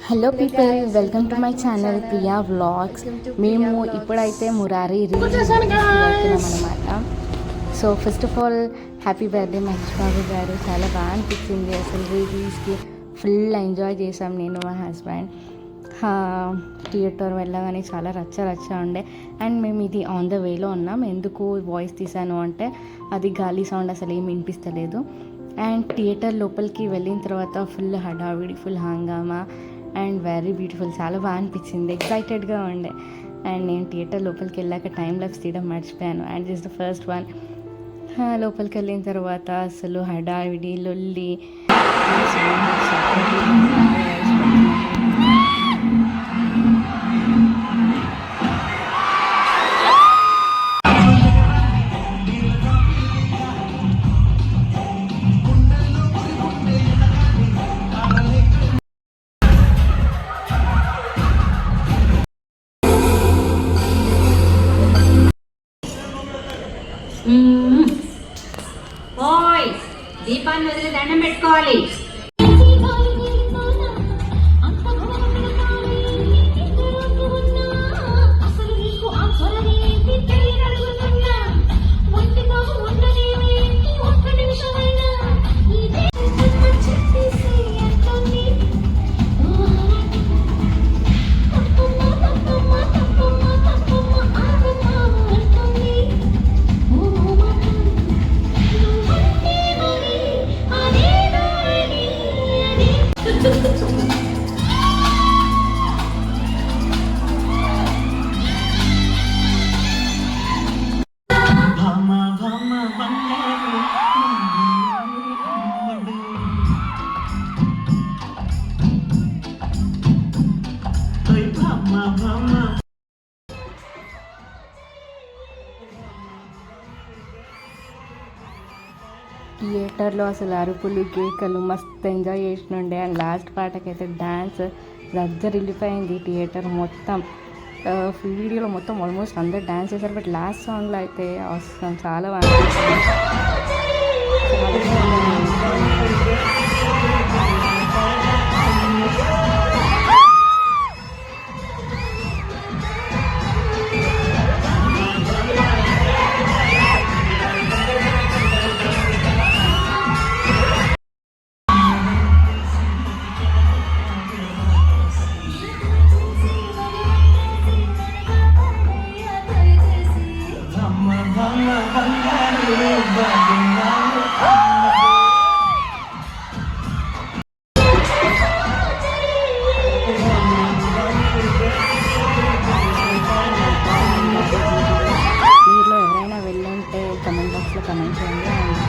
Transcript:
Hello people, welcome to my channel Priya vlogs. మేము ఇప్పుడైతే మురారి వెళ్తున్నామన్నమాట. So first of all happy birthday Mahesh Babu garu. చాలా బాగా అనిపించింది అసలు. రిలీజ్కి ఫుల్ ఎంజాయ్ చేసాం నేను మా హస్బెండ్. థియేటర్ వెళ్ళగానే చాలా రచ్చ ఉండే. అండ్ మేము ఇది ఆన్ ద వేలో ఉన్నాం. ఎందుకు వాయిస్ తీసాను అంటే అది గాలి సౌండ్ అసలు ఏం వినిపిస్తలేదు. అండ్ థియేటర్ లోపలికి వెళ్ళిన తర్వాత ఫుల్ హడావిడి, ఫుల్ హంగామా అండ్ వెరీ బ్యూటిఫుల్. చాలా బాగా అనిపించింది, ఎక్సైటెడ్గా ఉండే. అండ్ నేను థియేటర్ లోపలికి వెళ్ళాక టైం ల్యాప్స్ తీయడం మర్చిపోయాను. And this the first one. లోపలికి వెళ్ళిన తర్వాత అసలు హడావిడి, లొల్లి, ఓయ్ దీపాన్ని వదిలి దండం పెట్టుకోవాలి. థియేటర్లో అసలు అరుపులు, కేకలు మస్తు ఎంజాయ్ చేసినుండే. అండ్ లాస్ట్ పాటకైతే డ్యాన్స్ రద్దరిల్లిపోయింది థియేటర్ మొత్తం. వీడియోలో మొత్తం ఆల్మోస్ట్ అందరు డ్యాన్స్ చేశారు. బట్ లాస్ట్ సాంగ్లో అయితే అవసరం చాలా బాగా కమెంట్ బాక్స్లో కమెంట్ చేయండి.